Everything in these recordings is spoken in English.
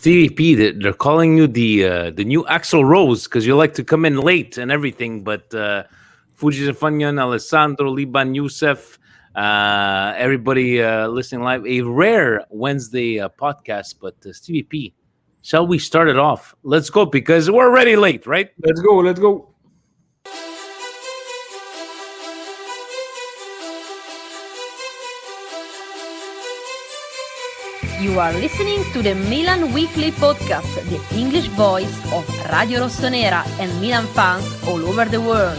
Stevie P, they're calling you the new Axl Rose because you like to come in late and everything. But Fuji Zefanyan, Alessandro, Liban, Youssef, everybody listening live, a rare Wednesday podcast. But Stevie P, shall we start it off? Let's go because we're already late, right? Let's go. Let's go. You are listening to the Milan Weekly Podcast, the English voice of Radio Rossonera and Milan fans all over the world.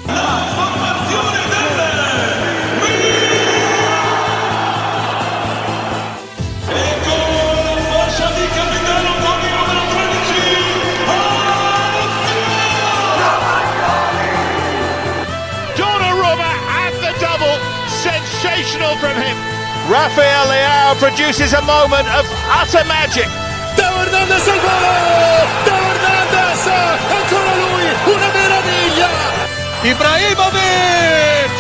La formazione del e con fascia di capitano con il numero 13 Donnarumma at the double, sensational from him. Rafael Leao produces a moment of utter magic. Teo Hernandez al volo! Teo Hernandez! Ancora lui! Una meraviglia! Ibrahimovic!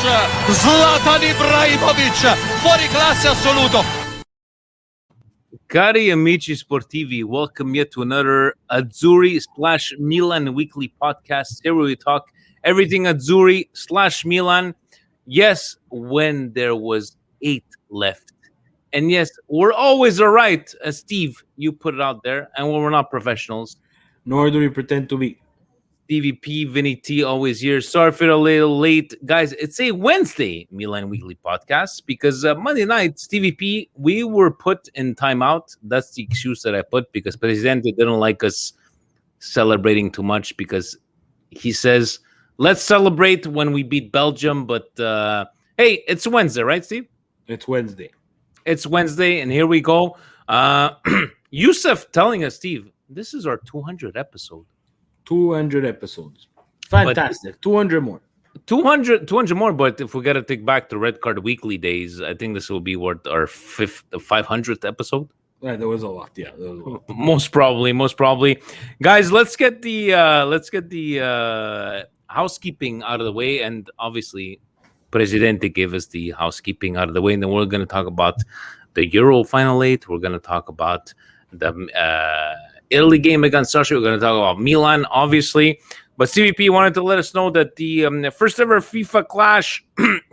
Zlatan Ibrahimovic! Fuori classe assoluto! Cari amici sportivi, welcome yet to another Azzurri / Milan weekly podcast. Here we talk everything Azzurri / Milan. Yes, when there was 8 left. And yes, we're always all right, Steve, you put it out there, and we're not professionals. Nor do we pretend to be. Stevie P, Vinny T, always here. Sorry for a little late. Guys, it's a Wednesday Milan Weekly podcast because Monday night, Stevie P, we were put in timeout. That's the excuse that I put because Presidente didn't like us celebrating too much because he says, let's celebrate when we beat Belgium. But hey, it's Wednesday, right, Steve? It's Wednesday. It's Wednesday, and here we go. Youssef telling us, Steve, this is our 200 episode. 200 episodes. Fantastic. But 200 more. 200 more, but if we got to take back the Red Card Weekly days, I think this will be what our 500th episode. Yeah, there was a lot. Yeah, there was a lot. Most probably. Guys, let's get the housekeeping out of the way, and obviously Presidente gave us the housekeeping out of the way, and then we're going to talk about the Euro Final 8. We're going to talk about the Italy game against Austria. We're going to talk about Milan, obviously. But CVP wanted to let us know that the first ever FIFA Clash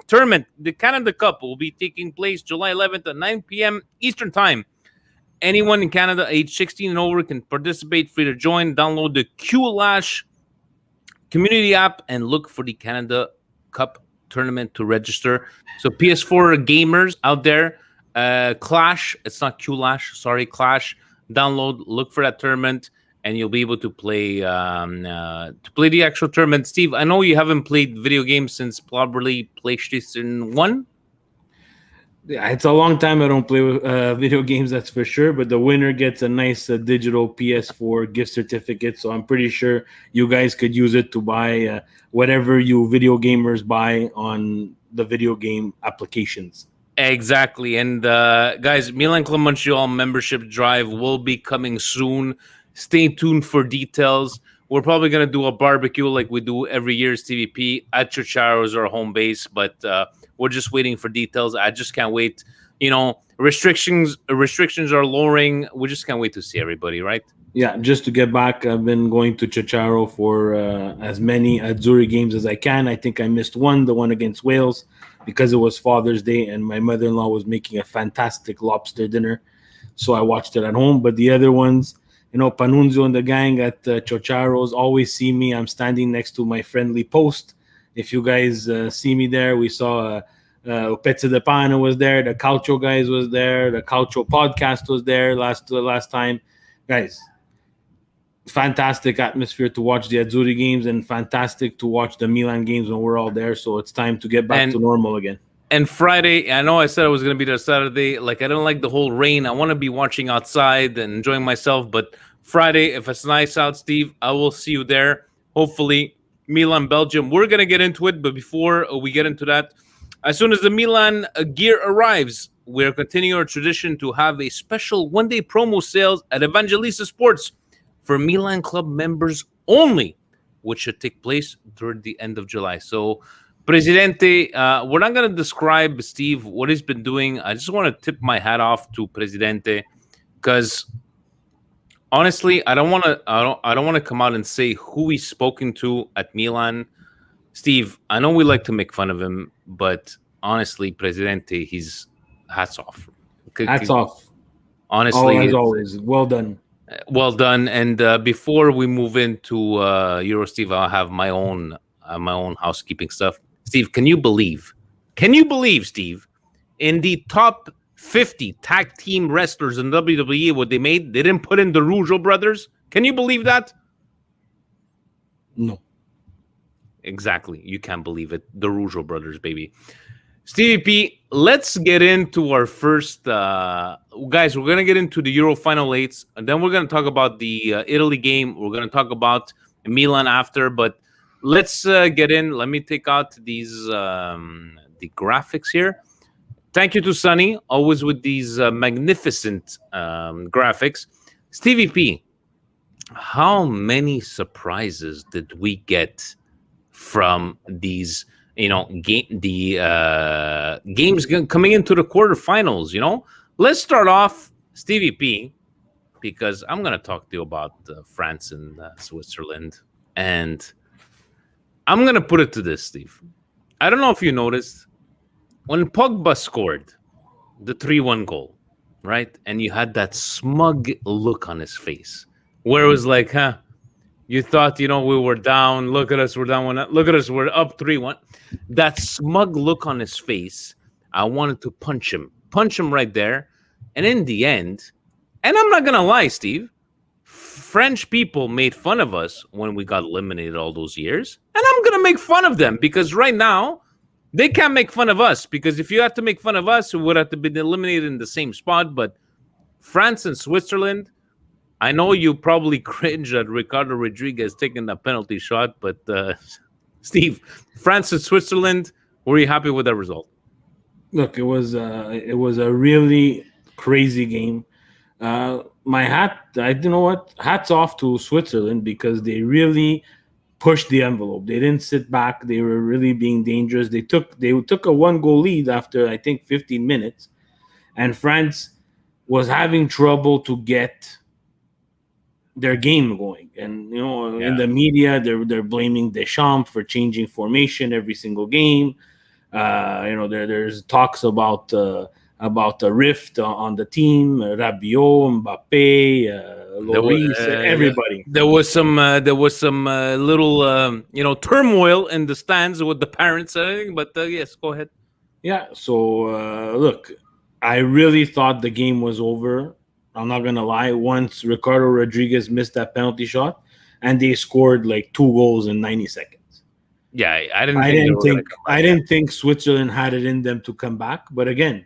tournament, the Canada Cup, will be taking place July 11th at 9 p.m. Eastern Time. Anyone in Canada age 16 and over can participate, free to join. Download the QLash community app and look for the Canada Cup tournament to register. So PS4 gamers out there, Clash, it's not QLash, sorry, Clash. Download, look for that tournament, and you'll be able to play the actual tournament. Steve, I know you haven't played video games since probably PlayStation 1. Yeah, it's a long time I don't play video games, that's for sure. But the winner gets a nice digital PS4 gift certificate. So I'm pretty sure you guys could use it to buy whatever you video gamers buy on the video game applications. Exactly. And guys, Milan Club Montreal membership drive will be coming soon. Stay tuned for details. We're probably going to do a barbecue like we do every year, TVP, at Ciociaro's, our home base. But we're just waiting for details. I just can't wait. You know, restrictions are lowering. We just can't wait to see everybody, right? Yeah, just to get back, I've been going to Ciociaro for as many Azzurri games as I can. I think I missed one, the one against Wales, because it was Father's Day and my mother-in-law was making a fantastic lobster dinner. So I watched it at home. But the other ones, you know, Panunzio and the gang at Ciociaro's always see me. I'm standing next to my friendly post. If you guys see me there, we saw Pezza de Pane was there. The Calcio guys was there. The Calcio podcast was there last time. Guys, fantastic atmosphere to watch the Azzurri games and fantastic to watch the Milan games when we're all there. So it's time to get back to normal again. And Friday, I know I said I was going to be there Saturday. Like, I don't like the whole rain. I want to be watching outside and enjoying myself. But Friday, if it's nice out, Steve, I will see you there. Hopefully, Milan, Belgium. We're going to get into it. But before we get into that, as soon as the Milan gear arrives, we're continuing our tradition to have a special one-day promo sales at Evangelista Sports for Milan Club members only, which should take place during the end of July. So, Presidente, we're not going to describe, Steve, what he's been doing. I just want to tip my hat off to Presidente because honestly, I don't want to. I don't want to come out and say who he's spoken to at Milan. Steve, I know we like to make fun of him, but honestly, Presidente, he's hats off. Hats off. Honestly, as always, well done. Well done. And before we move into Euro, Steve, I'll have my own housekeeping stuff. Steve, can you believe, Steve, in the top 50 tag team wrestlers in WWE, what they made? They didn't put in the Rougeau brothers. Can you believe that? No. Exactly. You can't believe it. The Rougeau brothers, baby. Stevie P, let's get into our first... guys, we're going to get into the Euro Final 8s, and then we're going to talk about the Italy game. We're going to talk about Milan after, but let's get in. Let me take out these the graphics here. Thank you to Sunny, always with these magnificent graphics. Stevie P, how many surprises did we get from these... games coming into the quarterfinals? Let's start off, Stevie P, because I'm going to talk to you about France and Switzerland. And I'm going to put it to this, Steve. I don't know if you noticed, when Pogba scored the 3-1 goal, right? And you had that smug look on his face, where it was like, you thought, we were down. Look at us, we're down 1. Look at us, we're up 3-1. That smug look on his face, I wanted to punch him right there. And in the end, and I'm not going to lie, Steve, French people made fun of us when we got eliminated all those years. And I'm going to make fun of them because right now, they can't make fun of us. Because if you had to make fun of us, we would have to be eliminated in the same spot. But France and Switzerland, I know you probably cringe at Ricardo Rodriguez taking that penalty shot, but Steve, France and Switzerland, were you happy with that result? Look, it was a really crazy game. Hats off to Switzerland because they really pushed the envelope. They didn't sit back. They were really being dangerous. They took a 1-goal lead after, I think, 15 minutes, and France was having trouble to get their game going. And in the media, they're blaming Deschamps for changing formation every single game. There's talks about a rift on the team. Rabiot, Mbappe, Lloris, everybody. There was some little turmoil in the stands with the parents. But yes, go ahead. Yeah. So look, I really thought the game was over. I'm not gonna lie. Once Ricardo Rodriguez missed that penalty shot, and they scored like 2 goals in 90 seconds. Yeah, I didn't think Switzerland had it in them to come back. But again,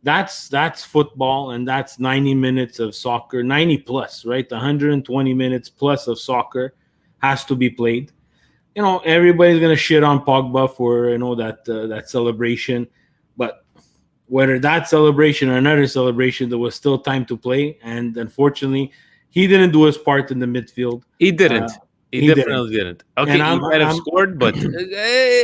that's football, and that's 90 minutes of soccer, 90 plus, right? 120 minutes plus of soccer has to be played. Everybody's gonna shit on Pogba for that celebration, but whether that celebration or another celebration, there was still time to play. And unfortunately, he didn't do his part in the midfield. He didn't. He definitely didn't. Okay, he might have scored, but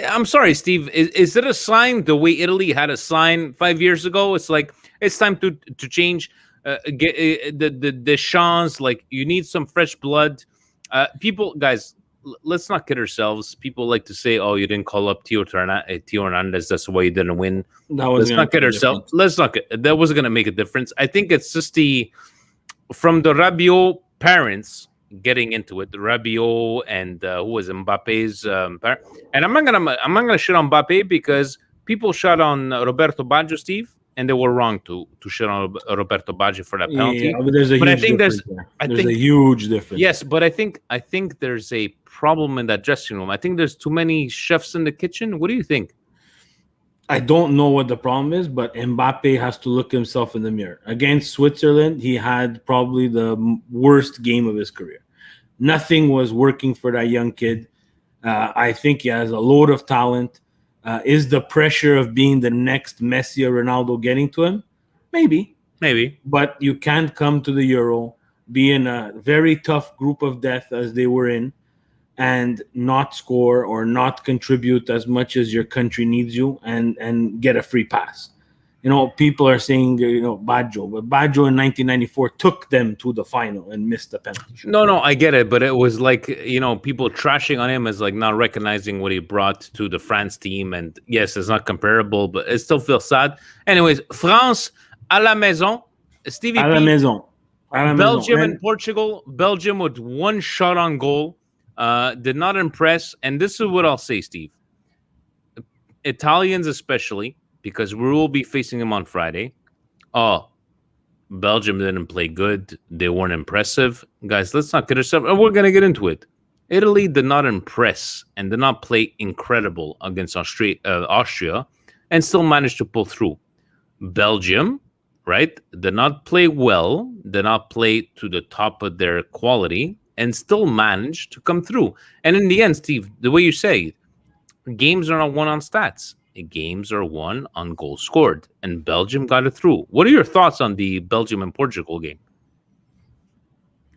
I'm sorry, Steve. Is it a sign the way Italy had a sign 5 years ago? It's like, it's time to change. Get the chance. Like, you need some fresh blood. People, guys, let's not kid ourselves. People like to say, "Oh, you didn't call up Tio Hernandez. That's why you didn't win." Let's not kid ourselves. That wasn't going to make a difference. I think it's just from the Rabiot parents getting into it. The Rabiot and who was Mbappe's parent. And I'm not gonna shit on Mbappe because people shot on Roberto Baggio, Steve, and they were wrong to shit on Roberto Baggio for that penalty. Yeah, but there's a huge difference. Yes, but I think there's a problem in that dressing room. I think there's too many chefs in the kitchen. What do you think? I don't know what the problem is, but Mbappe has to look himself in the mirror. Against Switzerland, he had probably the worst game of his career. Nothing was working for that young kid. I think he has a load of talent. Is the pressure of being the next Messi or Ronaldo getting to him? Maybe. But you can't come to the Euro, be in a very tough group of death as they were in, and not score or not contribute as much as your country needs you and get a free pass. people are saying, Baggio, but Baggio in 1994 took them to the final and missed the penalty shot. No, I get it, but it was like, people trashing on him as like not recognizing what he brought to the France team. And yes, it's not comparable, but it still feels sad. Anyways, France à la maison, Stevie À la P, maison. Belgium and Portugal. Belgium with one shot on goal, did not impress. And this is what I'll say, Steve. Italians especially, because we will be facing them on Friday. Oh, Belgium didn't play good. They weren't impressive. Guys, let's not get ourselves... We're going to get into it. Italy did not impress and did not play incredible against Austria and still managed to pull through. Belgium, right, did not play well, did not play to the top of their quality, and still managed to come through. And in the end, Steve, the way you say, games are not won on stats. Games are won on goals scored, and Belgium got it through. What are your thoughts on the Belgium and Portugal game?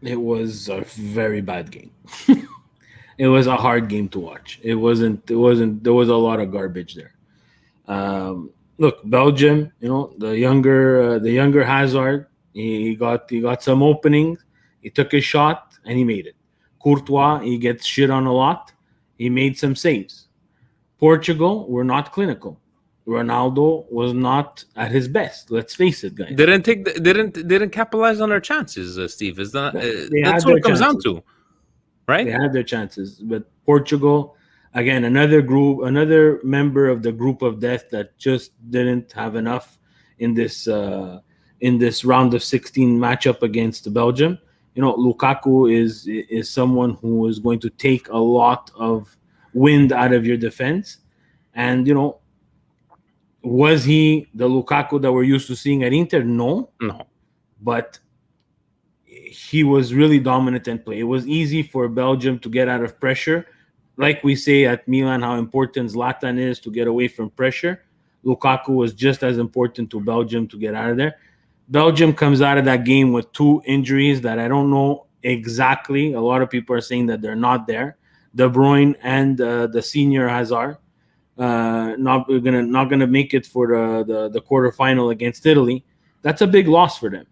It was a very bad game. It was a hard game to watch. It wasn't. There was a lot of garbage there. Look, Belgium, the younger Hazard, he got some openings. He took his shot and he made it. Courtois, he gets shit on a lot. He made some saves. Portugal were not clinical. Ronaldo was not at his best. Let's face it, guys. Didn't capitalize on their chances, Steve. Is that that's what it comes down to, right? They had their chances, but Portugal, again, another member of the group of death that just didn't have enough in this round of 16 matchup against Belgium. Lukaku is someone who is going to take a lot of wind out of your defense. And, was he the Lukaku that we're used to seeing at Inter? No. But he was really dominant in play. It was easy for Belgium to get out of pressure. Like we say at Milan, how important Zlatan is to get away from pressure. Lukaku was just as important to Belgium to get out of there. Belgium comes out of that game with 2 injuries that I don't know exactly. A lot of people are saying that they're not there. De Bruyne and the senior Hazard not gonna make it for the quarterfinal against Italy. That's a big loss for them.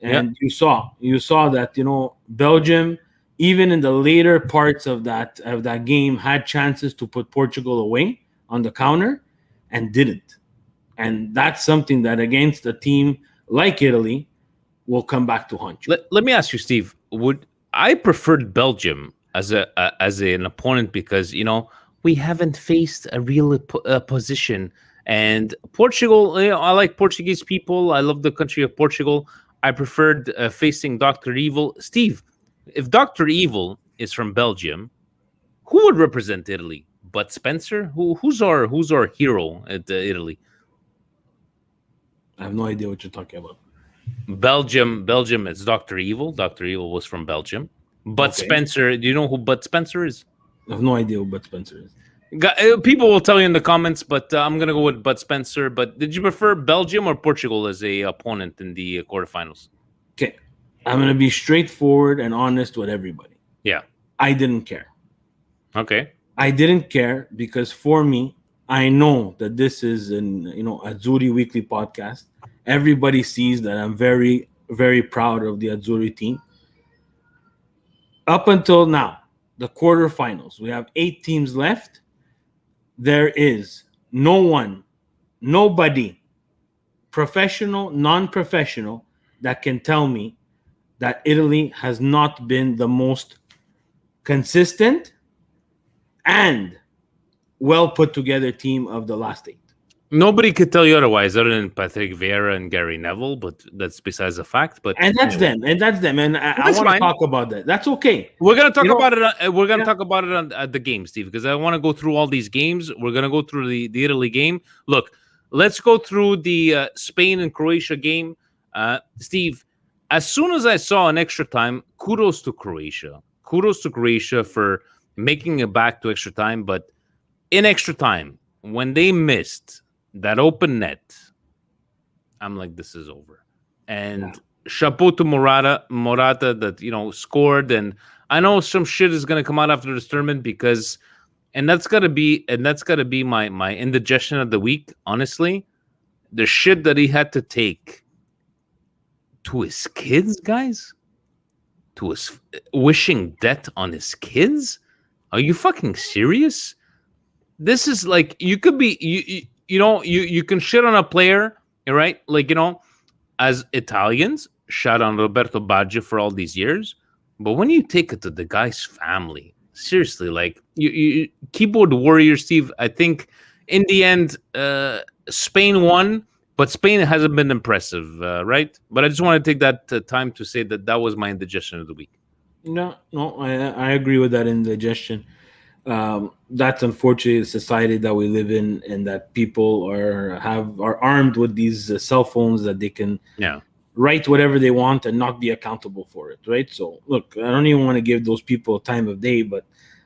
And you saw that Belgium, even in the later parts of that game, had chances to put Portugal away on the counter and didn't. And that's something that against a team like Italy will come back to haunt you. Let me ask you, Steve. Would I preferred Belgium as an opponent because we haven't faced a real opposition, and Portugal. I like Portuguese people. I love the country of Portugal. I preferred facing Dr. Evil. Steve, if Dr. Evil is from Belgium, who would represent Italy? But Spencer, who's our hero at Italy? I have no idea what you're talking about. Belgium. It's Dr. Evil. Dr. Evil was from Belgium. Bud Spencer, do you know who Bud Spencer is? I have no idea who Bud Spencer is. People will tell you in the comments, but I'm going to go with Bud Spencer. But did you prefer Belgium or Portugal as a opponent in the quarterfinals? Okay. I'm going to be straightforward and honest with everybody. Yeah. I didn't care. Okay. I didn't care because for me, I know that this is an Azzurri weekly podcast. Everybody sees that I'm very, very proud of the Azzurri team. Up until now, the quarterfinals, we have 8 teams left. There is nobody, professional, non-professional, that can tell me that Italy has not been the most consistent and well put together team of the last 8. Nobody could tell you otherwise, other than Patrick Vieira and Gary Neville, but that's besides the fact. But that's them, and I want to talk about that. That's okay. We're gonna talk about it. We're gonna talk about it at the game, Steve, because I want to go through all these games. We're gonna go through the Italy game. Look, let's go through the Spain and Croatia game. Steve, as soon as I saw an extra time, kudos to Croatia. Kudos to Croatia for making it back to extra time. But in extra time, when they missed that open net, I'm like, this is over. And chapeau to Morata that scored. And I know some shit is gonna come out after this tournament because, and that's gotta be my indigestion of the week. Honestly, the shit that he had to take to his kids, guys, to his wishing death on his kids. Are you fucking serious? This is like, you could be you can shit on a player, right? Like, as Italians, shout on Roberto Baggio for all these years, but when you take it to the guy's family, seriously, like, you keyboard warrior Steve, I think in the end, Spain won, but Spain hasn't been impressive, right? But I just want to take that time to say that was my indigestion of the week. No, I agree with that indigestion. That's unfortunately the society that we live in, and that people are armed with these cell phones that they can write whatever they want and not be accountable for it, right? So look, I don't even want to give those people time of day, but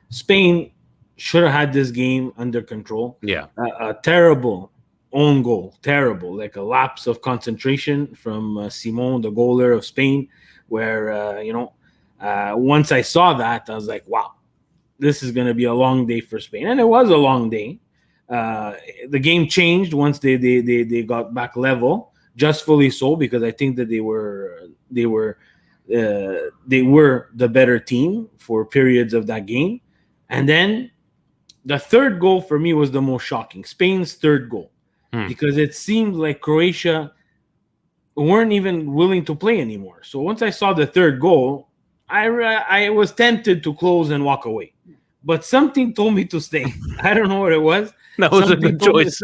Spain should have had this game under control. A terrible own goal, terrible, like a lapse of concentration from Simon, the goaler of Spain, where once I saw that, I was like, wow, this is going to be a long day for Spain. And it was a long day. The game changed once they got back level, justfully so, because I think that they were the better team for periods of that game. And then the third goal for me was the most shocking, Spain's third goal, because it seemed like Croatia weren't even willing to play anymore. So once I saw the third goal, I was tempted to close and walk away. But something told me to stay. I don't know what it was. That was a good choice.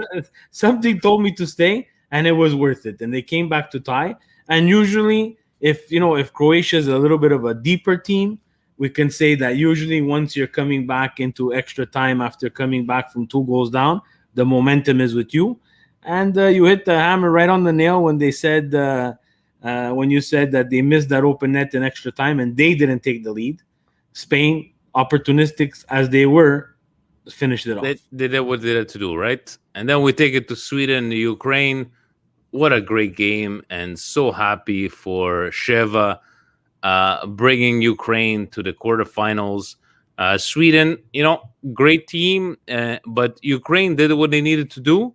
Something told me to stay, and it was worth it. And they came back to tie. And usually, if Croatia is a little bit of a deeper team, we can say that usually once you're coming back into extra time after coming back from 2 goals down, the momentum is with you. And you hit the hammer right on the nail when they said, when you said that they missed that open net in extra time and they didn't take the lead. Spain, opportunistic as they were, finished it off. They did what they had to do, right? And then we take it to Sweden, Ukraine. What a great game, and so happy for Sheva bringing Ukraine to the quarterfinals. Sweden, great team, but Ukraine did what they needed to do.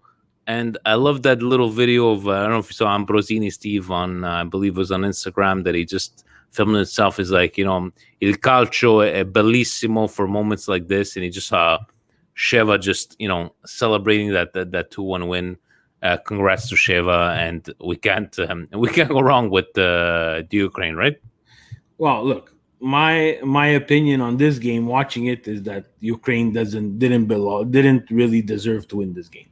And I love that little video of, I don't know if you saw Ambrosini, Steve, on, I believe it was on Instagram, that he just filmed himself. Is like, il calcio è bellissimo for moments like this. And he just saw Sheva just, celebrating that 2-1 win. Congrats to Sheva. And we can't go wrong with the Ukraine, right? Well, look, my opinion on this game, watching it, is that Ukraine didn't really deserve to win this game.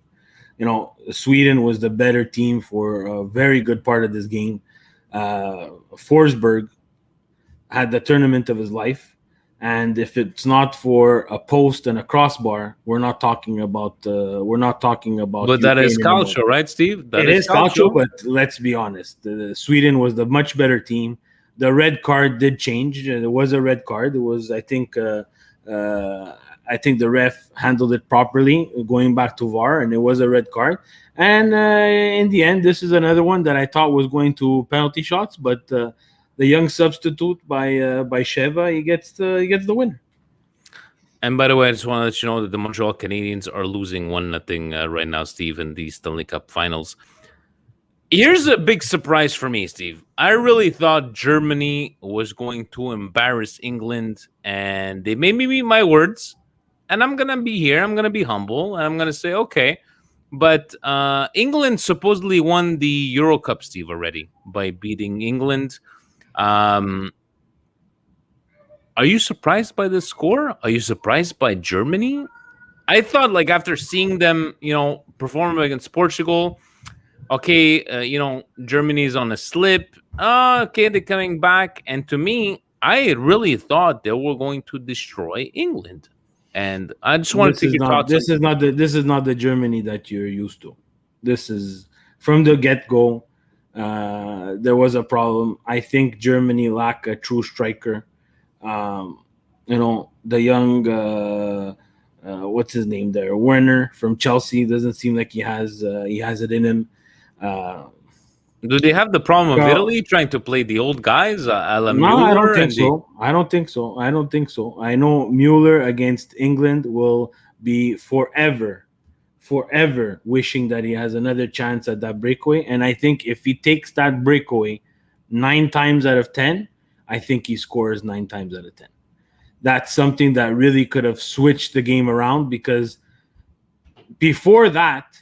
Sweden was the better team for a very good part of this game. Forsberg had the tournament of his life, and if it's not for a post and a crossbar, we're not talking about. But Ukraine, that is calcio, right, Steve? It is calcio, but let's be honest. Sweden was the much better team. The red card did change. There was a red card. It was, I think the ref handled it properly, going back to VAR, and it was a red card. And in the end, this is another one that I thought was going to penalty shots, but the young substitute by Sheva, he gets the winner. And by the way, I just want to let you know that the Montreal Canadiens are losing 1-0 right now, Steve, in the Stanley Cup Finals. Here's a big surprise for me, Steve. I really thought Germany was going to embarrass England, and they made me eat my words. And I'm going to be here. I'm going to be humble. And I'm going to say, okay. But England supposedly won the Euro Cup, Steve, already by beating England. Are you surprised by the score? Are you surprised by Germany? I thought, like, after seeing them, perform against Portugal, okay, Germany's on a slip. Okay, they're coming back. And to me, I really thought they were going to destroy England. And I just want to take your thoughts. This is not the Germany that you're used to. This is from the get-go. There was a problem. I think Germany lack a true striker. The young what's his name there, Werner from Chelsea, doesn't seem like he has it in him. Do they have the problem of Italy trying to play the old guys? No, I don't think so. I don't think so. I know Mueller against England will be forever forever wishing that he has another chance at that breakaway. And I think if he takes that breakaway 9 times out of 10, I think he scores 9 times out of 10. That's something that really could have switched the game around, because before that,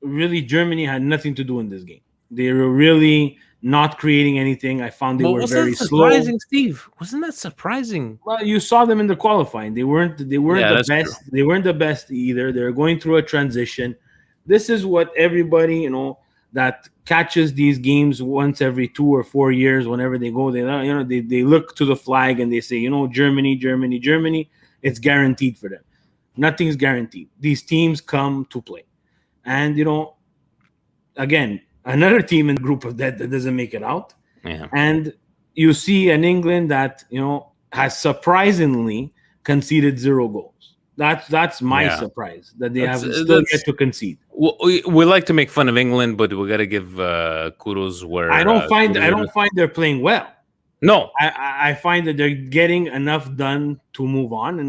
really Germany had nothing to do in this game. They were really not creating anything. I found they were very slow. Surprising, Steve? Wasn't that surprising? Well, you saw them in the qualifying. They weren't Yeah, the that's best. true. They weren't the best either. They're going through a transition. This is what everybody, that catches these games once every 2 or 4 years, whenever they go, they look to the flag and they say, Germany, Germany, Germany. It's guaranteed for them. Nothing's guaranteed. These teams come to play. And, again, another team in the group of that doesn't make it out. Yeah. And you see an England that, has surprisingly conceded 0 goals. That's my surprise, that they have still yet to concede. We like to make fun of England, but we got to give kudos where I don't find they're playing well. No, I find that they're getting enough done to move on,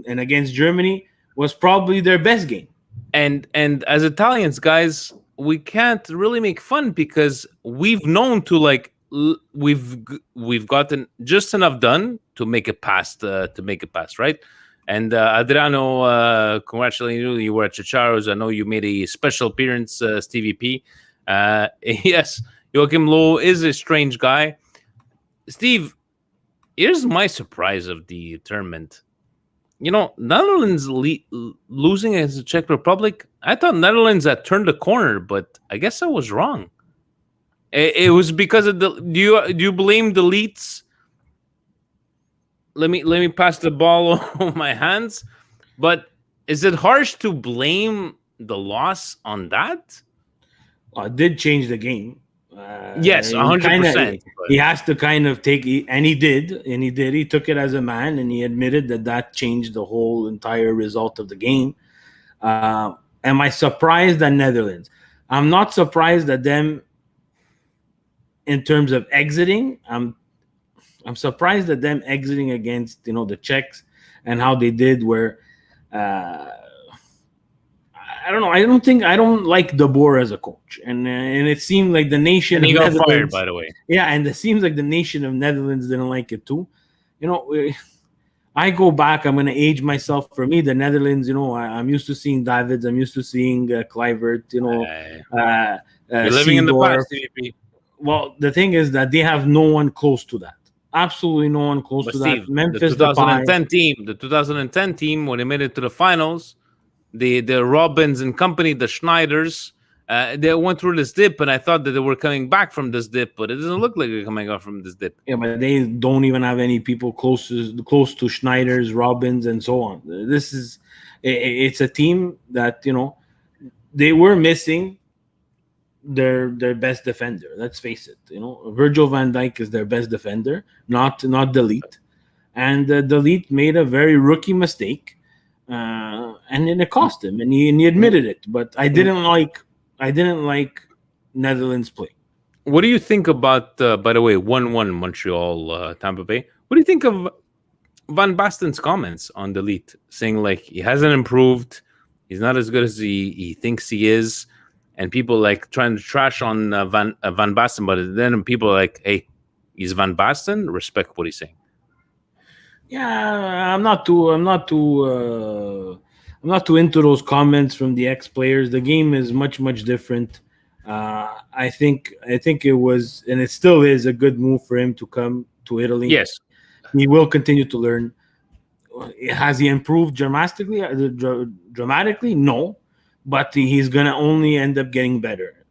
and against Germany was probably their best game. And as Italians, guys, we can't really make fun, because we've known to we've gotten just enough done to make it past, right? And Adriano, congratulating you. You were at Chicharo's. I know you made a special appearance, Stevie P. Yes, Joachim Low is a strange guy. Steve, here's my surprise of the tournament. Netherlands losing against the Czech Republic. I thought Netherlands had turned the corner, but I guess I was wrong. It was because of the. Do you blame the Leeds? Let me pass the ball on my hands. But is it harsh to blame the loss on that? Well, it did change the game. Yes, 100%. He has to kind of take, and he did. He took it as a man, and he admitted that changed the whole entire result of the game. Am I surprised at Netherlands? I'm not surprised at them in terms of exiting. I'm surprised at them exiting against the Czechs and how they did. Where I don't know. I don't like De Boer as a coach, and it seemed like the nation. And he got Netherlands, fired, by the way. Yeah, and it seems like the nation of Netherlands didn't like it too. I go back. I'm going to age myself. For me, the Netherlands. I'm used to seeing Davids. I'm used to seeing Kluivert. You're living in the past, TVP. Well, the thing is that they have no one close to that. Absolutely no one close to Steve, that. Memphis, the 2010 team, when they made it to the finals, the Robins and company, the Schneiders, they went through this dip, and I thought that they were coming back from this dip, but it doesn't look like they're coming out from this dip. Yeah, but they don't even have any people close to Schneiders, Robins, and so on. It's a team that they were missing their best defender. Let's face it. Virgil van Dijk is their best defender, not De Ligt. And De Ligt made a very rookie mistake, and it cost him, and he admitted it. But I didn't like Netherlands play. What do you think about? By the way, 1-1 Montreal, Tampa Bay. What do you think of Van Basten's comments on De Ligt, saying he hasn't improved, he's not as good as he thinks he is? And people trying to trash on Van Basten, but then people are like, "Hey, he's Van Basten. Respect what he's saying." Yeah, I'm not too into those comments from the ex-players. The game is much different. I think it was, and it still is, a good move for him to come to Italy. Yes, he will continue to learn. Has he improved dramatically? No. But he's going to only end up getting better.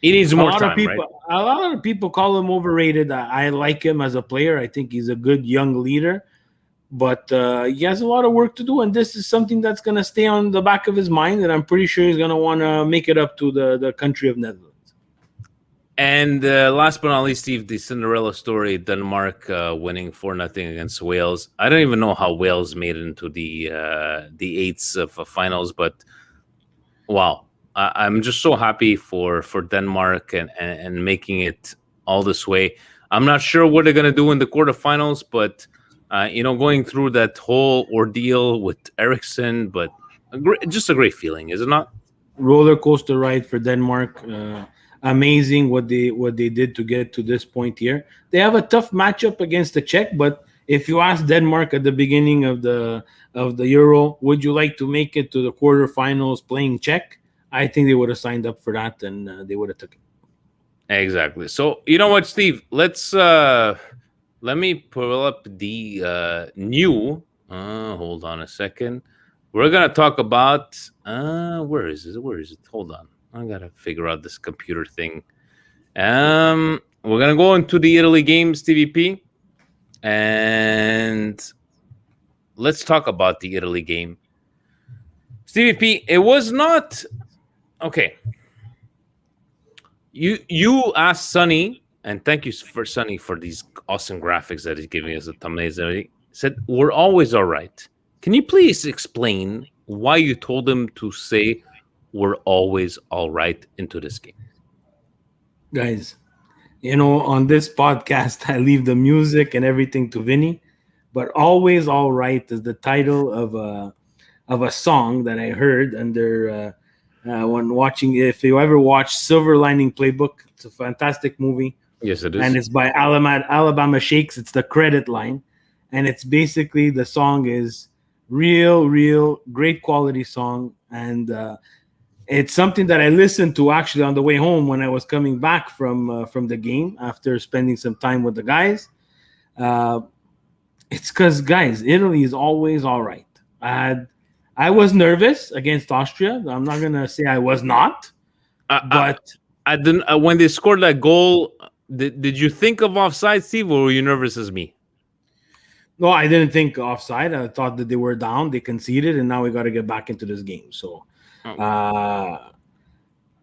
He needs more time, right? A lot of people call him overrated. I like him as a player. I think he's a good young leader. But he has a lot of work to do, and this is something that's going to stay on the back of his mind, and I'm pretty sure he's going to want to make it up to the country of Netherlands. And last but not least, Steve, the Cinderella story, Denmark winning 4-0 against Wales. I don't even know how Wales made it into the eights of finals, but wow. I'm just so happy for Denmark and making it all this way. I'm not sure what they're going to do in the quarterfinals, but going through that whole ordeal with Eriksson, but just a great feeling, is it not? Roller coaster ride for Denmark. Amazing what they did to get to this point here. They have a tough matchup against the Czech, but if you ask Denmark at the beginning of the Euro, would you like to make it to the quarterfinals playing Czech? I think they would have signed up for that, and they would have took it. Exactly. So you know what, Steve? Let me pull up the new. Hold on a second. We're gonna talk about where is it? Where is it? Hold on. I gotta figure out this computer thing. We're gonna go into the Italy games, TVP, and let's talk about the Italy game. Stevie P, it was not okay. You asked Sonny, and thank you for Sonny for these awesome graphics that he's giving us, the thumbnails and everything. Said we're always all right. Can you please explain why you told him to say we're always all right into this game? Guys, on this podcast, I leave the music and everything to Vinny, but Always All Right is the title of a song that I heard under when watching. If you ever watch Silver Lining Playbook, it's a fantastic movie. Yes, it is. And it's by Alabama Shakes. It's the credit line. And it's basically, the song is real great quality song. And it's something that I listened to actually on the way home when I was coming back from the game after spending some time with the guys. It's because, guys, Italy is always all right. I was nervous against Austria. I'm not going to say I was not. But I didn't. When they scored that goal, did you think of offside, Steve, or were you nervous as me? No, I didn't think offside. I thought that they were down. They conceded, and now we got to get back into this game. So, how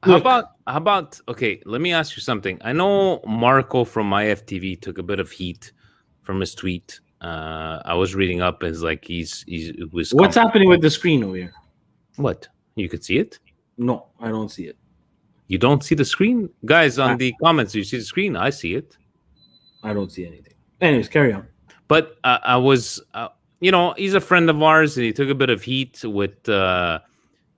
about? Okay, let me ask you something. I know Marco from IFTV took a bit of heat from his tweet. I was reading up as like he was. What's happening with the screen over here? What? You could see it? No, I don't see it. You don't see the screen, guys? On the comments, you see the screen. I see it. I don't see anything. Anyways, carry on. But I was, he's a friend of ours, and he took a bit of heat with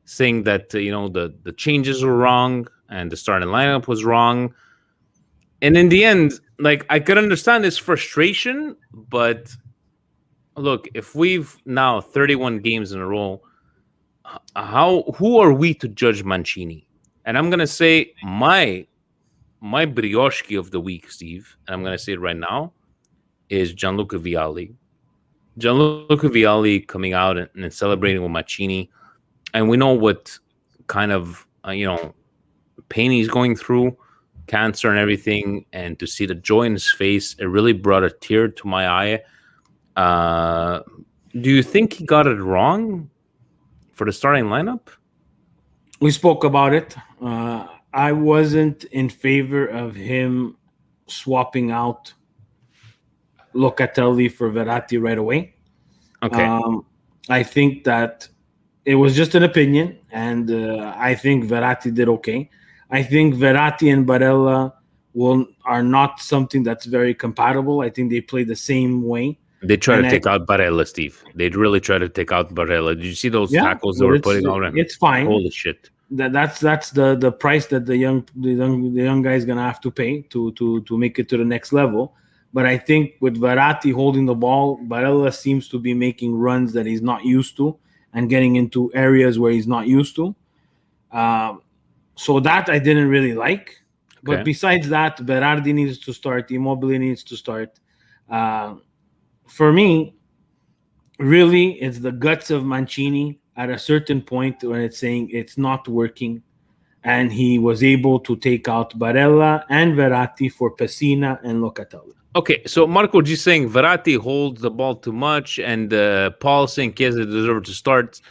saying that the changes were wrong and the starting lineup was wrong. And in the end, like, I could understand his frustration, but look, if we've now 31 games in a row, who are we to judge Mancini? And I'm gonna say my brioche of the week, Steve, and I'm gonna say it right now, is Gianluca Vialli. Gianluca Vialli coming out and celebrating with Mancini. And we know what kind of, pain he's going through, cancer and everything. And to see the joy in his face, it really brought a tear to my eye. Do you think he got it wrong for the starting lineup? We spoke about it. I wasn't in favor of him swapping out Locatelli for Verratti right away. Okay. I think that it was just an opinion, and I think Verratti did okay. I think Verratti and Barella are not something that's very compatible. I think they play the same way. They try to take out Barella, Steve. They'd really try to take out Barella. Did you see those tackles they were putting on him? It's fine. Holy shit. That's the price that the young guy is gonna have to pay to make it to the next level. But I think with Verratti holding the ball, Barella seems to be making runs that he's not used to and getting into areas where he's not used to. So that I didn't really like. But besides that, Berardi needs to start. Immobile needs to start. For me, really, it's the guts of Mancini at a certain point when it's saying it's not working. And he was able to take out Barella and Verratti for Pessina and Locatelli. Okay, so Marco just saying Verratti holds the ball too much, and Paul saying Chiesa deserved to start.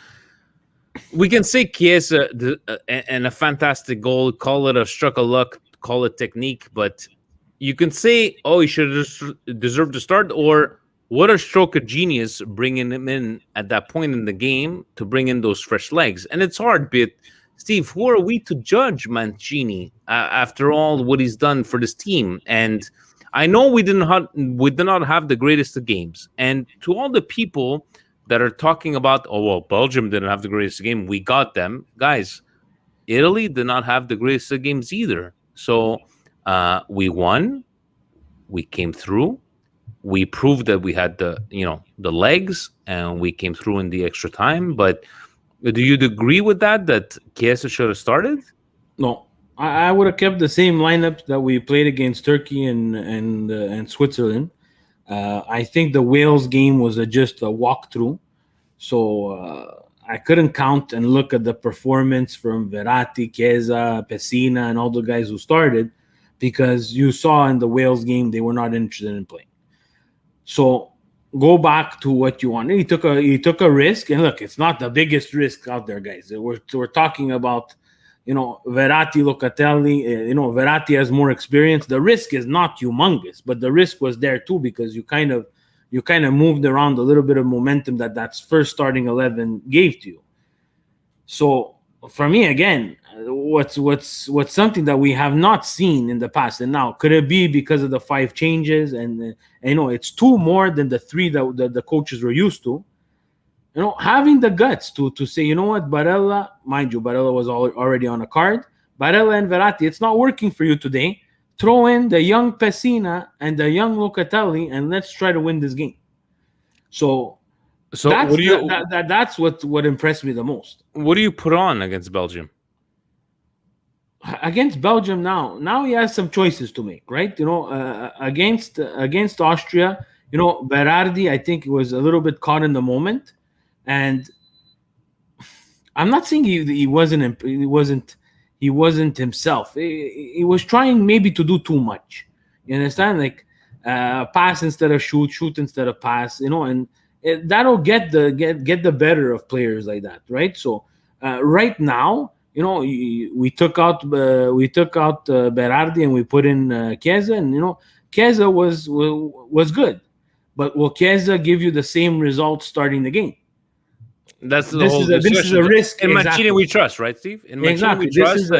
We can say Chiesa and a fantastic goal, call it a stroke of luck, call it technique, but you can say, oh, he should have deserved to start, or what a stroke of genius bringing him in at that point in the game to bring in those fresh legs. And it's hard, but Steve, who are we to judge Mancini after all what he's done for this team? And I know we did not have the greatest of games. And to all the people that are talking about, oh, well, Belgium didn't have the greatest game. We got them. Guys, Italy did not have the greatest of games either. So we won. We came through. We proved that we had the legs, and we came through in the extra time. But do you agree with that Chiesa should have started? No, I would have kept the same lineup that we played against Turkey and Switzerland. I think the Wales game was just a walkthrough, so I couldn't count and look at the performance from Verratti, Chiesa, Pessina, and all the guys who started, because you saw in the Wales game they were not interested in playing. So go back to what you wanted. He took a risk, and look, it's not the biggest risk out there, guys. We're talking about, Verratti, Locatelli. Verratti has more experience. The risk is not humongous, but the risk was there too, because you kind of moved around a little bit of momentum that's first starting 11 gave to you. So for me, again, what's something that we have not seen in the past, and now could it be because of the 5 changes, and it's 2 more than the 3 that the coaches were used to. Having the guts to say, you know what, Barella, mind you, Barella was already on a card. Barella and Verratti, it's not working for you today. Throw in the young Pessina and the young Locatelli, and let's try to win this game. So that's what impressed me the most. What do you put on against Belgium? Against Belgium now he has some choices to make, right? Against Austria, Berardi, I think, was a little bit caught in the moment, and I'm not saying he wasn't himself. He was trying maybe to do too much. You understand? Like pass instead of shoot instead of pass. And that'll get the better of players like that, right? So right now, we took out Berardi and we put in Chiesa, and Chiesa was good, but will Chiesa give you the same results starting the game? This is a risk. In Mancini, we trust, right, Steve? In Mancini, we trust.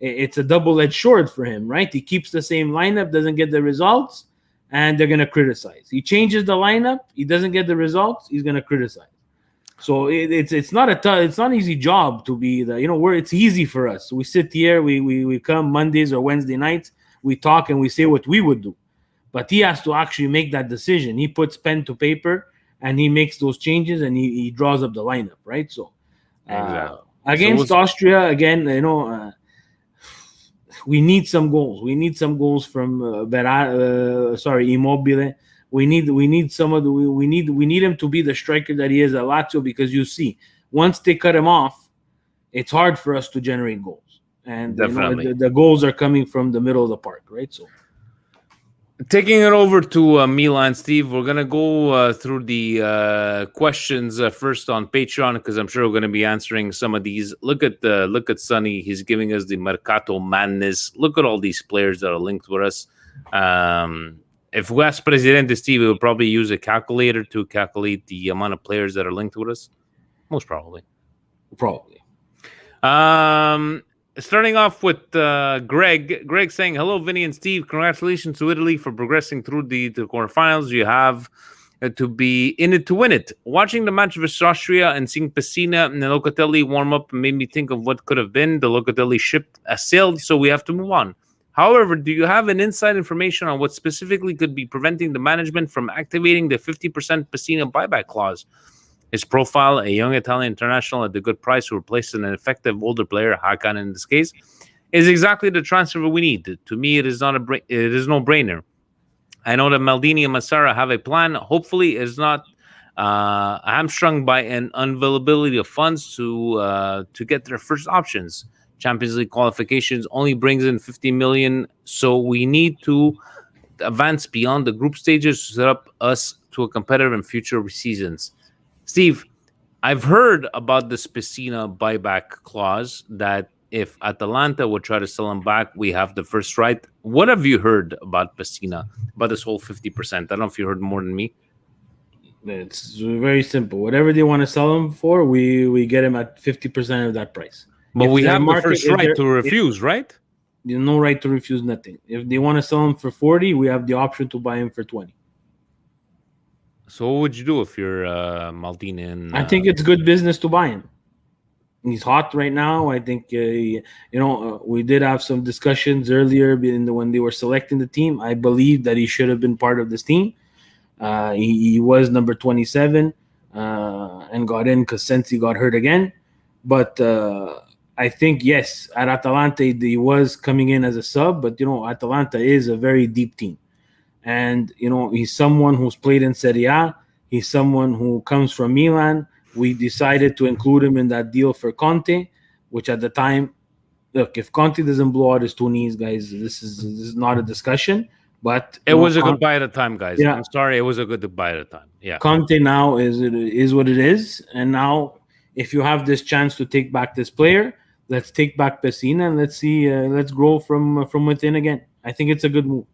It's a double-edged sword for him, right? He keeps the same lineup, doesn't get the results, and they're gonna criticize. He changes the lineup, he doesn't get the results, he's gonna criticize. So it's not an easy job to be it's easy for us. We sit here, we come Mondays or Wednesday nights, we talk and we say what we would do. But he has to actually make that decision. He puts pen to paper and he makes those changes, and he draws up the lineup, right? So exactly. Against Austria, again, we need some goals. We need some goals from Immobile. We need him to be the striker that he is at Lazio, because you see, once they cut him off, it's hard for us to generate goals. And the goals are coming from the middle of the park, right? So taking it over to Milan, Steve, we're gonna go through the questions first on Patreon, because I'm sure we're gonna be answering some of these. Look at Sonny; he's giving us the Mercato madness. Look at all these players that are linked with us. If we ask Presidente Steve, he would probably use a calculator to calculate the amount of players that are linked with us. Most probably. Starting off with Greg. Greg saying, hello, Vinny and Steve. Congratulations to Italy for progressing through the quarterfinals. You have to be in it to win it. Watching the match versus Austria and seeing Pessina and Locatelli warm up made me think of what could have been. The Locatelli ship has sailed, so we have to move on. However, do you have an inside information on what specifically could be preventing the management from activating the 50% Pessina buyback clause? His profile, a young Italian international at a good price who replaced an effective older player, Hakan in this case, is exactly the transfer we need. To me, it is no brainer. I know that Maldini and Massara have a plan. Hopefully, it is not hamstrung by an unavailability of funds to get their first options. Champions League qualifications only brings in 50 million, so we need to advance beyond the group stages to set up us to a competitive in future seasons. Steve, I've heard about the Pessina buyback clause, that if Atalanta would try to sell him back, we have the first right. What have you heard about Pessina, about this whole 50%? I don't know if you heard more than me. It's very simple. Whatever they want to sell him for, we get him at 50% of that price. But we have the first right to refuse, right? There's no right to refuse nothing. If they want to sell him for 40, we have the option to buy him for 20. So what would you do if you're Maldini? And I think it's good business to buy him. He's hot right now. I think we did have some discussions earlier when they were selecting the team. I believe that he should have been part of this team. He was number 27 and got in because Sensi got hurt again. But I think, yes, at Atalanta, he was coming in as a sub. But, Atalanta is a very deep team. And, he's someone who's played in Serie A. He's someone who comes from Milan. We decided to include him in that deal for Conte, which at the time, look, if Conte doesn't blow out his two knees, guys, this is not a discussion. But it was a good buy at a time, guys. Yeah. I'm sorry, it was a good buy at a time. Yeah. Conte now is what it is. And now, if you have this chance to take back this player, let's take back Pessina and let's see, let's grow from within again. I think it's a good move.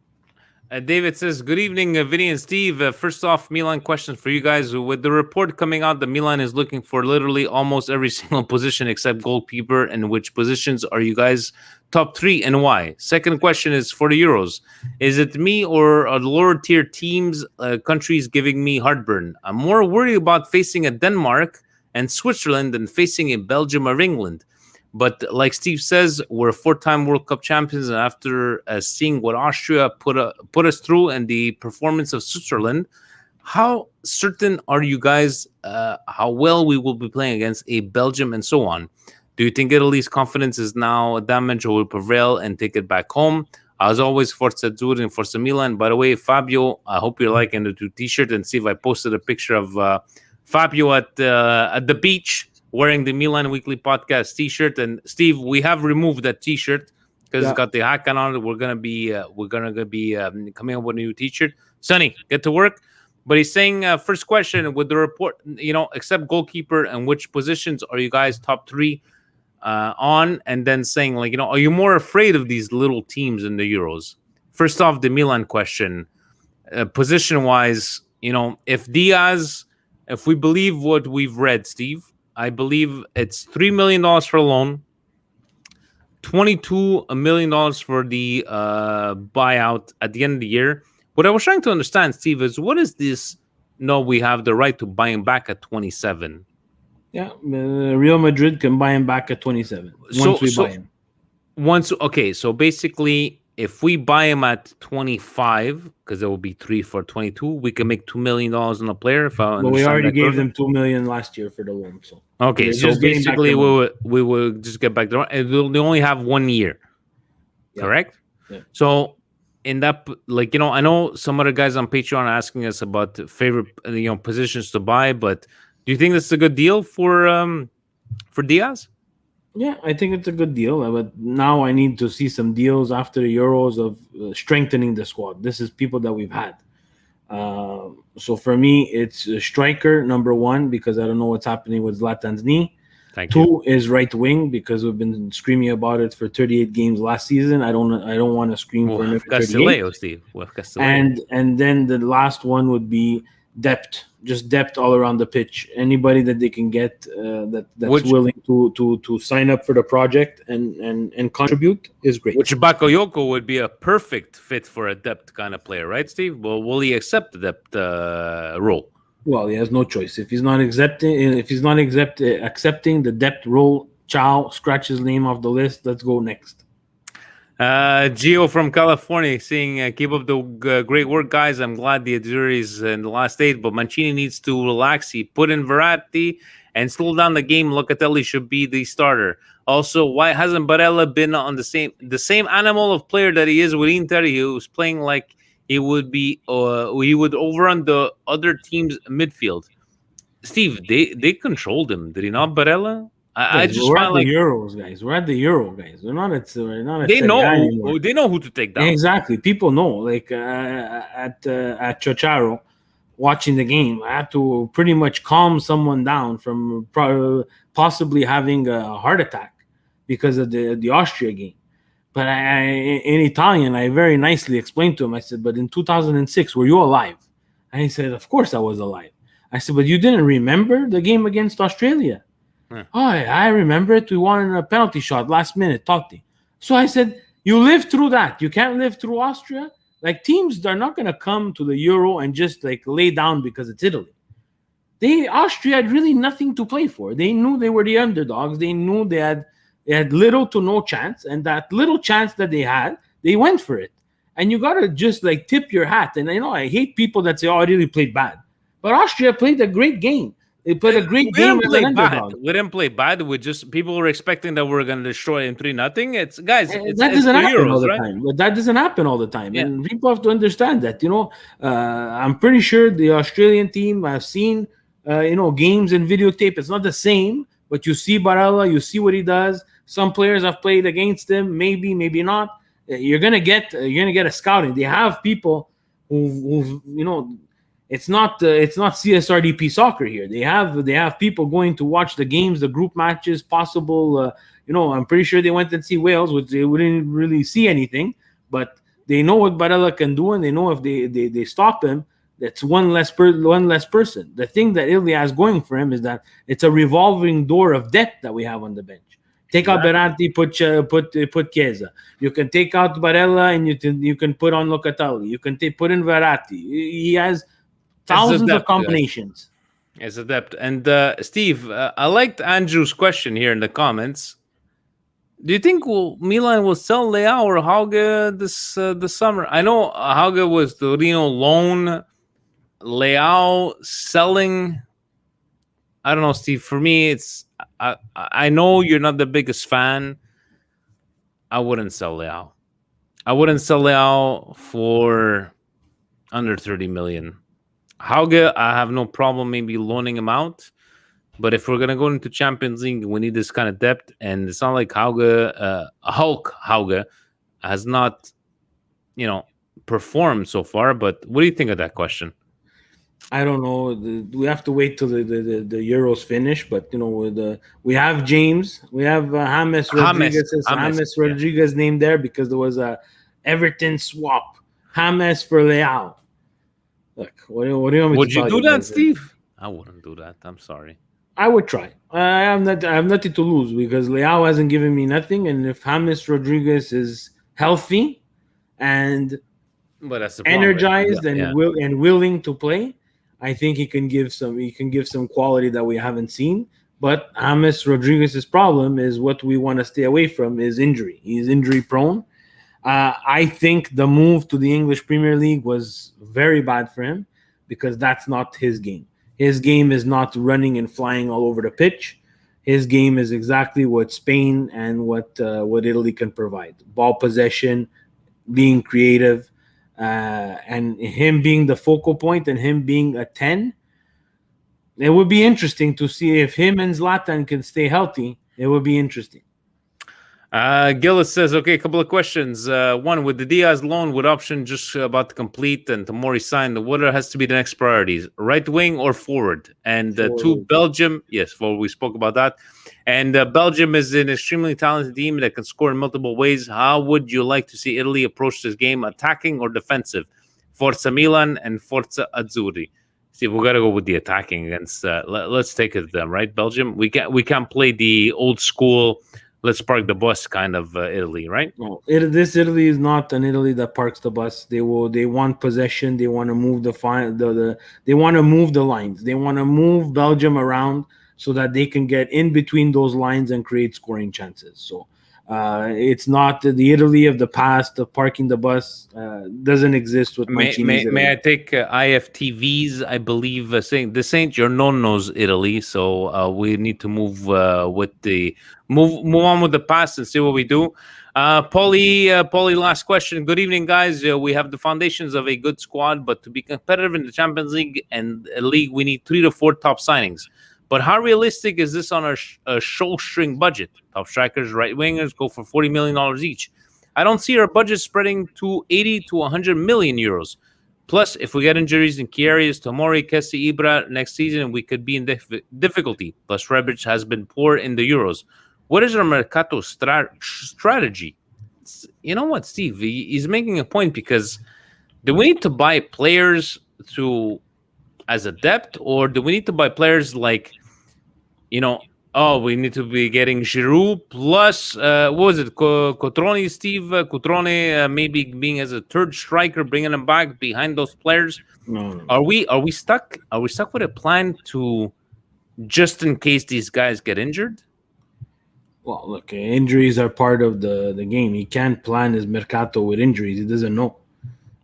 David says, good evening, Vinny and Steve. First off, Milan questions for you guys. With the report coming out that Milan is looking for literally almost every single position except goalkeeper, and which positions are you guys top three and why? Second question is for the Euros. Is it me or are the lower tier teams, countries giving me heartburn? I'm more worried about facing a Denmark and Switzerland than facing a Belgium or England. But like Steve says, we're 4-time World Cup champions, and after seeing what Austria put us through and the performance of Switzerland, how certain are you guys how well we will be playing against a Belgium and so on? Do you think Italy's confidence is now damaged or will prevail and take it back home? As always, Forza Azzurri and Forza Milan. By the way, Fabio, I hope you're liking the t-shirt, and see if I posted a picture of Fabio at the beach wearing the Milan Weekly Podcast t-shirt. And Steve, we have removed that t-shirt because it's got the Hakan on it. We're gonna be coming up with a new t-shirt. Sonny, get to work. But he's saying, first question with the report, except goalkeeper, and which positions are you guys top three on? And then saying, are you more afraid of these little teams in the Euros? First off, the Milan question, position-wise, if Diaz, if we believe what we've read, Steve, I believe it's $3 million for a loan, $22 million for the buyout at the end of the year. What I was trying to understand, Steve, is what is this? No, we have the right to buy him back at 27. Yeah, Real Madrid can buy him back at 27 once we buy him. Okay, so basically, if we buy him at 25, because there will be 3 for 22, we can make $2 million on a player. But we already gave them $2 million last year for the loan. So okay, so basically we will just get back there. They only have 1 year, correct? Yeah. So in that, I know some other guys on Patreon are asking us about favorite, positions to buy. But do you think this is a good deal for Diaz? Yeah, I think it's a good deal. But now I need to see some deals after the Euros of strengthening the squad. This is people that we've had. So for me, it's a striker, number one, because I don't know what's happening with Zlatan's knee. Thank you. 2 is right wing, because we've been screaming about it for 38 games last season. I don't want to scream for another 38. Steve. And then the last one would be depth, just depth all around the pitch. Anybody that they can get that's willing to sign up for the project and contribute is great. Which Bakayoko would be a perfect fit for a depth kind of player, right, Steve? Well, will he accept the depth role? Well, he has no choice. If he's not accepting the depth role, ciao, scratch his name off the list. Let's go next. Gio from California saying, keep up the great work, guys. I'm glad the Azzurri is in the last 8, but Mancini needs to relax. He put in Verratti and slow down the game. Locatelli should be the starter. Also, why hasn't Barella been on the same animal of player that he is with Inter? He was playing like he would overrun the other team's midfield. Steve, they controlled him, did he not, Barella? I just we're find at the Euros, guys. We're at the Euro, guys. We're not at they know who to take down. Exactly. People know. Like at Chacharo, watching the game, I had to pretty much calm someone down from possibly having a heart attack because of the Austria game. But in Italian, I very nicely explained to him. I said, "But in 2006, were you alive?" And he said, "Of course I was alive." I said, "But you didn't remember the game against Australia?" Oh, I remember it. We won a penalty shot last minute, Totti. So I said, you lived through that. You can't live through Austria? Like teams are not going to come to the Euro and just like lay down because it's Italy. Austria had really nothing to play for. They knew they were the underdogs. They knew they had little to no chance, and that little chance that they had, they went for it. And you gotta just like tip your hat. And I hate people that say, "Oh, I really played bad," but Austria played a great game. They played a great game as an underdog. We didn't play bad. We just people were expecting that we were going to destroy them 3-0. It's guys, that doesn't happen Euros, all the right? time. But that doesn't happen all the time, Yeah. and people have to understand that. I'm pretty sure the Australian team. I've seen games and videotape. It's not the same, but you see Barella, you see what he does. Some players have played against him, maybe not. You're gonna get a scouting. They have people who it's not CSRDP soccer here. They have people going to watch the games, the group matches, possible. I'm pretty sure they went and see Wales, which they wouldn't really see anything, but they know what Barella can do, and they know if they stop him, that's one less person. The thing that Italy has going for him is that it's a revolving door of depth that we have on the bench. Take out Berardi, put Chiesa. You can take out Barella, and you can put on Locatelli. You can put in Verratti. He has thousands of combinations. As a depth. And Steve, I liked Andrew's question here in the comments. Do you think Milan will sell Leao or Hauge this summer? I know Hauge was the Torino loan. Leao selling. I don't know, Steve. For me, it's I know you're not the biggest fan. I wouldn't sell Leao. I wouldn't sell Leao for under 30 million. Hauge, I have no problem maybe loaning him out. But if we're going to go into Champions League, we need this kind of depth. And it's not like Hauge has not, performed so far. But what do you think of that question? I don't know. We have to wait till the Euros finish. But we have James, we have James Rodriguez named there because there was a Everton swap. James for Leao. Look, what do you want me to tell you? Would you do that, Steve? I wouldn't do that. I'm sorry. I would try. I have nothing to lose because Leao hasn't given me nothing, and if James Rodriguez is healthy and energized and willing to play, I think he can give some quality that we haven't seen. But James Rodriguez's problem is what we want to stay away from is injury. He's injury prone. I think the move to the English Premier League was very bad for him because that's not his game. His game is not running and flying all over the pitch. His game is exactly what Spain and what Italy can provide. Ball possession, being creative, and him being the focal point and him being a 10. It would be interesting to see if him and Zlatan can stay healthy. It would be interesting. Gillis says, okay, a couple of questions. One, with the Diaz loan with option just about to complete and Tomori signed, what has to be the next priorities? Right wing or forward? And two, Belgium. Yes, well, we spoke about that. And Belgium is an extremely talented team that can score in multiple ways. How would you like to see Italy approach this game, attacking or defensive? Forza Milan and Forza Azzurri. See, we got to go with the attacking against. Let's take it to them, right? Belgium. We can't play the old school. Let's park the bus kind of Italy, right? No, this Italy is not an Italy that parks the bus. They want possession. They want to move they want to move the lines. They want to move Belgium around so that they can get in between those lines and create scoring chances. So it's not the Italy of the past of parking the bus. Doesn't exist with Mancini's may I take IFTV's, I believe, saying this ain't your nonno's Italy, so we need to move on with the past and see what we do. Paulie, last question. Good evening, guys. We have the foundations of a good squad, but to be competitive in the Champions League and league, we need 3 to 4 top signings. But how realistic is this on our shoestring budget? Top strikers, right wingers go for $40 million each. I don't see our budget spreading to 80 to 100 million euros. Plus, if we get injuries in Karius, Tomori, Kessi, Ibra next season, we could be in difficulty. Plus, Rebic has been poor in the Euros. What is our MERCATO strategy? You know what, Steve? He's making a point because do we need to buy players as a depth, or do we need to buy players like, Oh, we need to be getting Giroud plus what was it? Cotrone, Steve Cotrone, maybe being as a third striker, bringing him back behind those players. No. Are we stuck? Are we stuck with a plan to just in case these guys get injured? Well, look, injuries are part of the game. He can't plan his mercato with injuries. He doesn't know.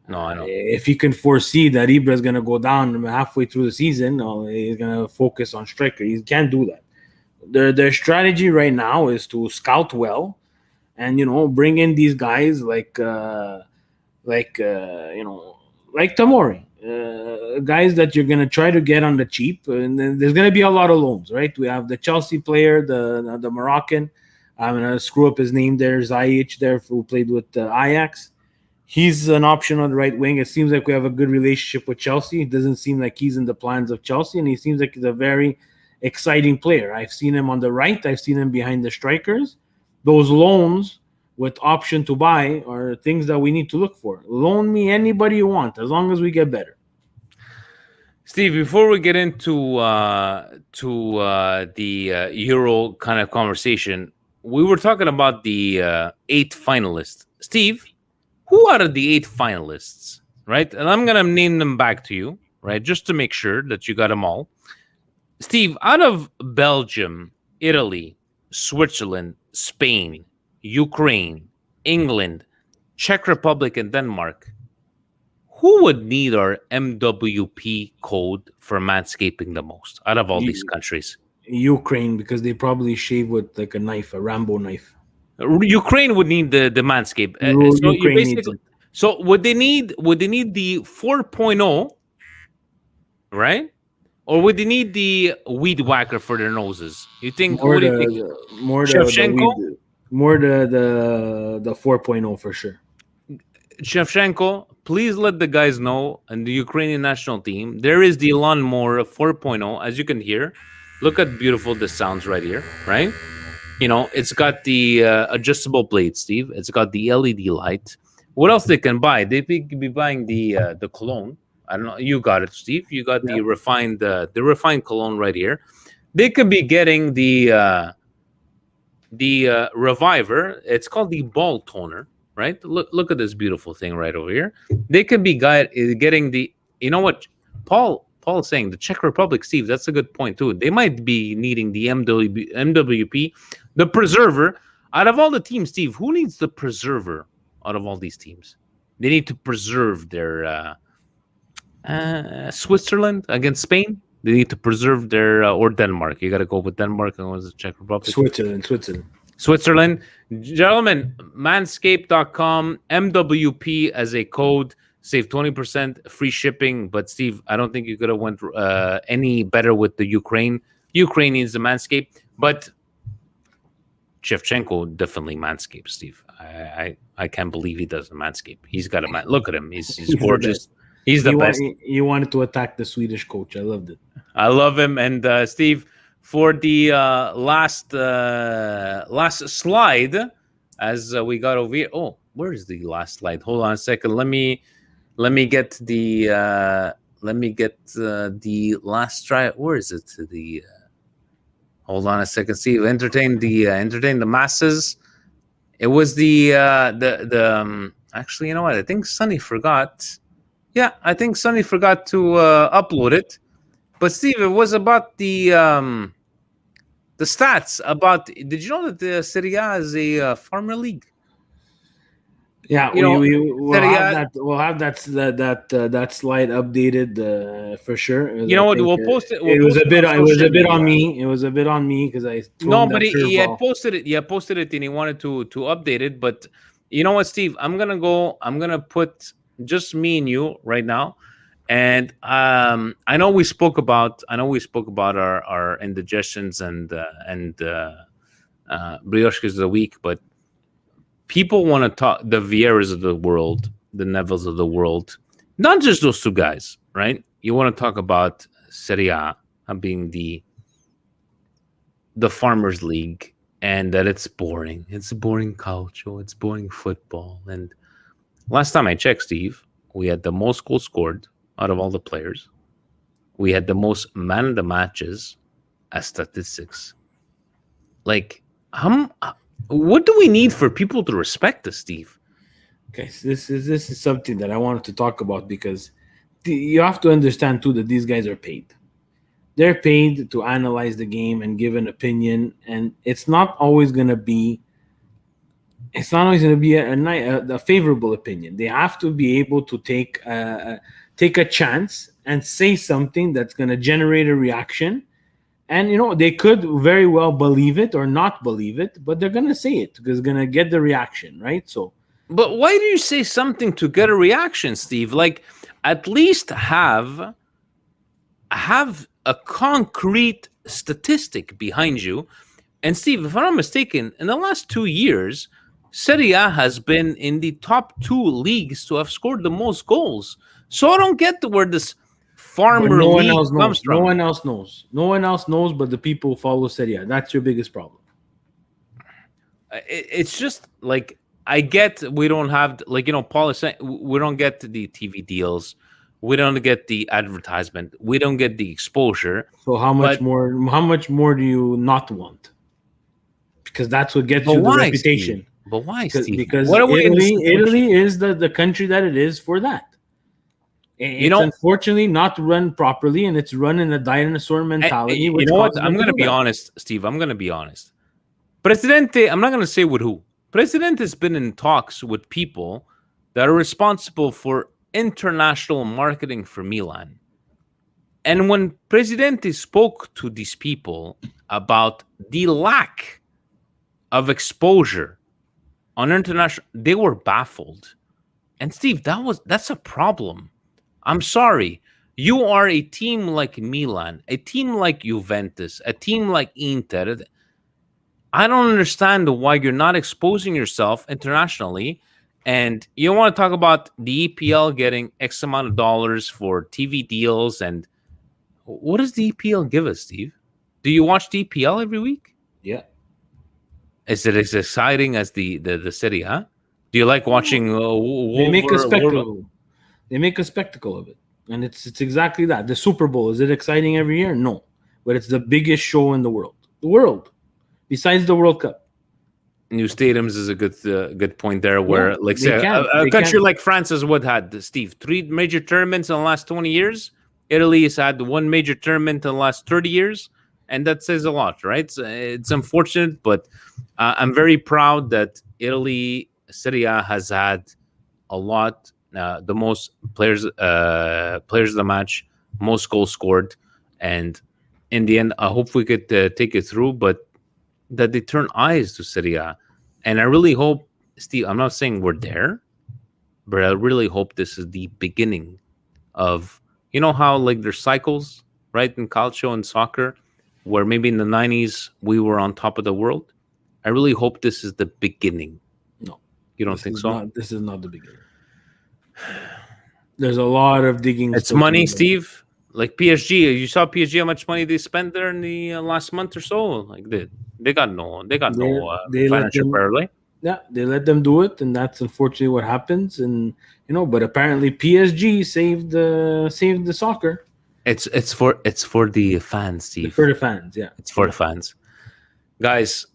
No, I know. If he can foresee that Ibra is going to go down halfway through the season, he's going to focus on striker. He can't do that. Their strategy right now is to scout well, and bring in these guys like Tamori, guys that you're gonna try to get on the cheap, and then there's gonna be a lot of loans, right? We have the Chelsea player, the Moroccan. I'm gonna screw up his name there, Ziyech, there, who played with Ajax. He's an option on the right wing. It seems like we have a good relationship with Chelsea. It doesn't seem like he's in the plans of Chelsea, and he seems like he's a very exciting player. I've seen him on the right. I've seen him behind the strikers. Those loans with option to buy are things that we need to look for. Loan me anybody you want, as long as we get better. Steve, before we get into the Euro kind of conversation, we were talking about the 8 finalists. Steve, who out of the 8 finalists, right? And I'm going to name them back to you, right? Just to make sure that you got them all. Steve, out of Belgium, Italy, Switzerland, Spain, Ukraine, England, Czech Republic, and Denmark, who would need our MWP code for manscaping the most out of all these countries? Ukraine, because they probably shave with like a knife, a Rambo knife. Ukraine would need the manscape. So would they need the 4.0, right? Or would they need the weed whacker for their noses? You think more the Shevchenko? More the 4.0 for sure. Shevchenko, please let the guys know and the Ukrainian national team there is the lawnmower 4.0, as you can hear. Look at beautiful this sounds right here, right? It's got the adjustable blade, Steve. It's got the LED light. What else they can buy? They could be buying the cologne. I don't know. You got it, Steve. You got the refined cologne right here. They could be getting the reviver. It's called the ball toner, right? Look at this beautiful thing right over here. They could be getting the. You know what, Paul is saying the Czech Republic, Steve. That's a good point too. They might be needing the MWP, the preserver. Out of all the teams, Steve, who needs the preserver out of all these teams? They need to preserve their. Switzerland against Spain. They need to preserve their or Denmark. You got to go with Denmark and was the Czech Republic. Switzerland. Gentlemen, manscaped.com, MWP as a code, save 20%, free shipping. But Steve, I don't think you could have went any better with the Ukraine. Ukraine needs the Manscaped, but Shevchenko definitely Manscaped, Steve. I can't believe he doesn't Manscaped. He's got a look at him. He's gorgeous. He's the best. You wanted to attack the Swedish coach. I loved it. I love him. And Steve, for the last slide, as we got over here. Oh, where is the last slide? Hold on a second. Let me get the last try. Where is it? Hold on a second. Steve, entertain the masses. It was the actually, you know what? I think Sonny forgot. Yeah, I think Sonny forgot to upload it. But Steve, it was about the stats. Did you know that the Serie A is a farmer league? Yeah, we'll have that slide updated for sure. You know what? We'll post it. It was a bit on me. It was a bit on me because I but he had posted it. He had posted it and he wanted to update it. But you know what, Steve? I'm gonna put just me and you right now. And I know we spoke about our indigestions and brioches of the week, but people want to talk the Vieiras of the world, the Nevilles of the world, not just those two guys, right? You want to talk about Serie A being the Farmers League, and that it's boring. It's boring culture. It's boring football. And last time I checked, Steve, we had the most goals scored out of all the players. We had the most man of the matches as statistics. Like, what do we need for people to respect us, Steve? Okay, so this is something that I wanted to talk about because you have to understand too that these guys are paid. They're paid to analyze the game and give an opinion, and it's not always going to be a favorable opinion. They have to be able to take a chance and say something that's going to generate a reaction. And they could very well believe it or not believe it, but they're going to say it because it's going to get the reaction, right? So. But why do you say something to get a reaction, Steve? Like, at least have a concrete statistic behind you. And Steve, if I'm not mistaken, in the last 2 years, Serie A has been in the top 2 leagues to have scored the most goals. So I don't get where this farmer league comes from. No one else knows. No one else knows but the people who follow Serie A. That's your biggest problem. It's just like, I get we don't have, like, Paul is saying, we don't get the TV deals. We don't get the advertisement. We don't get the exposure. So how much more do you not want? Because that's what gets you the reputation. Steve? But why, Steve? Because Italy is the country that it is for that. It's unfortunately not run properly, and it's run in a dinosaur mentality. You know what? I'm going to be honest, Steve. I'm going to be honest. Presidente, I'm not going to say with who. Presidente has been in talks with people that are responsible for international marketing for Milan. And when Presidente spoke to these people about the lack of exposure on international, they were baffled. And Steve, that's a problem. I'm sorry. You are a team like Milan, a team like Juventus, a team like Inter. I don't understand why you're not exposing yourself internationally. And you want to talk about the EPL getting X amount of dollars for TV deals. And what does the EPL give us, Steve? Do you watch the EPL every week? Yeah. Is it as exciting as the City, huh? Do you like watching? They make a spectacle. They make a spectacle of it. And it's exactly that. The Super Bowl, is it exciting every year? No. But it's the biggest show in the world. The world. Besides the World Cup. New stadiums is a good point there, where like say a country like France has had, Steve, 3 major tournaments in the last 20 years. Italy has had 1 major tournament in the last 30 years, and that says a lot, right? It's unfortunate, but I'm very proud that Italy Serie A has had a lot, the most players of the match, most goals scored, and in the end, I hope we could take it through, but that they turn eyes to Serie A. And I really hope, Steve, I'm not saying we're there, but I really hope this is the beginning of, how like there's cycles, right, in calcio and soccer, where maybe in the 90s we were on top of the world. I really hope this is the beginning. No. You don't think so? This is not the beginning. There's a lot of digging. It's money, Steve. Like PSG, you saw PSG how much money they spent there in the last month or so. Like they got no financial parity. Yeah, they let them do it, and that's unfortunately what happens. And but apparently PSG saved the soccer. It's for the fans, Steve. It's for the fans, yeah. It's for the fans, guys.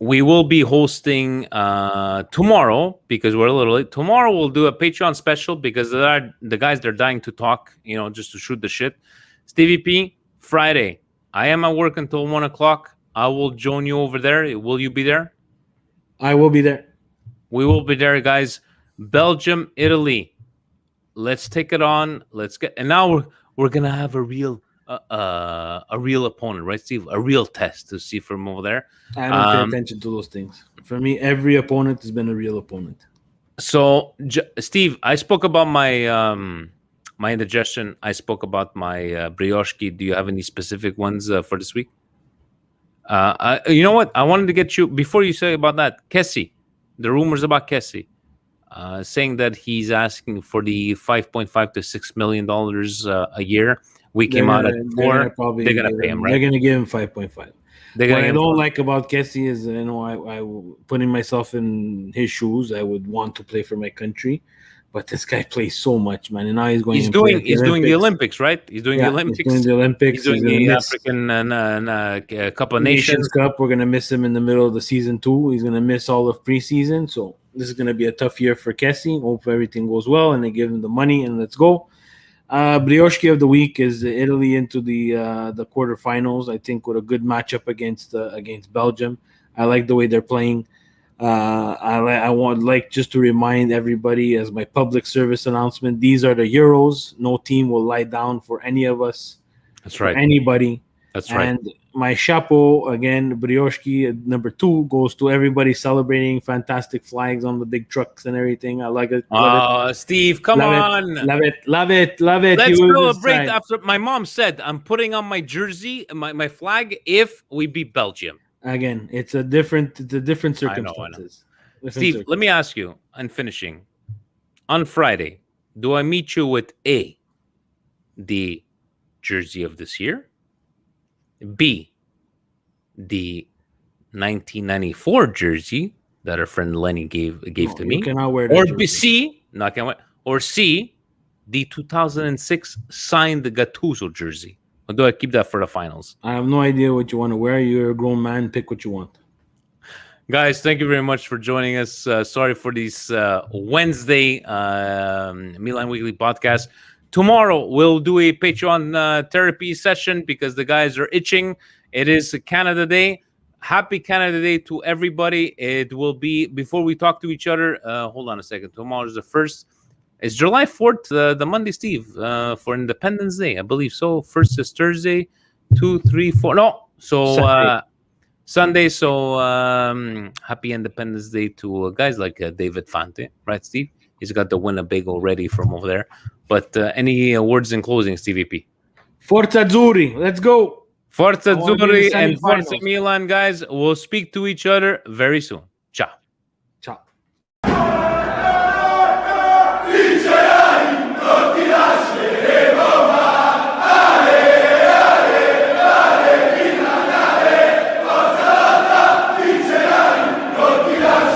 We will be hosting tomorrow because we're a little late. Tomorrow we'll do a Patreon special because the guys they're dying to talk, just to shoot the shit. Stevie P, Friday. I am at work until 1:00. I will join you over there. Will you be there? I will be there. We will be there, guys. Belgium, Italy. Let's take it on. And now we're gonna have a real opponent, right, Steve? A real test to see from over there. I don't pay attention to those things. For me, every opponent has been a real opponent. So, Steve, I spoke about my my indigestion. I spoke about my brioche. Do you have any specific ones for this week? You know what? I wanted to get you, before you say about that, Kessie, the rumors about Kessie, saying that he's asking for the $5.5 to $6 million a year. We came out at 4. They're going to pay him, right? They're going to give him 5.5. What I don't like about Kessie is, I putting myself in his shoes, I would want to play for my country. But this guy plays so much, man. And now he's going. He's and play at doing the Olympics, right? He's doing the Olympics. He's doing the Olympics. He's doing gonna the miss African Cup of Nations Nations. Cup. We're gonna miss him in the middle of the season too. He's gonna miss all of preseason. So this is gonna be a tough year for Kessie. Hope everything goes well and they give him the money and let's go. Brioche of the week is Italy into the quarterfinals. I think with a good matchup against Belgium. I like the way they're playing. I would like just to remind everybody as my public service announcement, these are the Euros. No team will lie down for any of us. That's right. Anybody. That's right. And my chapeau, again, Brioche, number 2, goes to everybody celebrating fantastic flags on the big trucks and everything. I like it. Oh, Steve, come on. Love it. Let's celebrate after my mom said I'm putting on my jersey, my flag, if we beat Belgium. Again, it's a different circumstances. Steve, let me ask you, and finishing, on Friday, do I meet you with A, the jersey of this year, B, the 1994 jersey that our friend Lenny gave to me, or B, C, not gonna wait, or C, the 2006 signed Gattuso jersey? Or do I keep that for the finals? I have no idea what you want to wear. You're a grown man. Pick what you want. Guys, thank you very much for joining us. Sorry for this Wednesday Milan Weekly podcast. Tomorrow, we'll do a Patreon therapy session because the guys are itching. It is Canada Day. Happy Canada Day to everybody. It will be, before we talk to each other, hold on a second. Tomorrow is the 1st. It's July 4th, the Monday, Steve, for Independence Day. I believe so. 1st is Thursday, 2, 3, 4. No. So Sunday. So happy Independence Day to guys like David Fante. Right, Steve? He's got the Winnebago ready from over there. But any words in closing, Stevie P? Forza Azzurri. Let's go. Forza Azzurri and Forza Milan, guys. We'll speak to each other very soon. Ciao.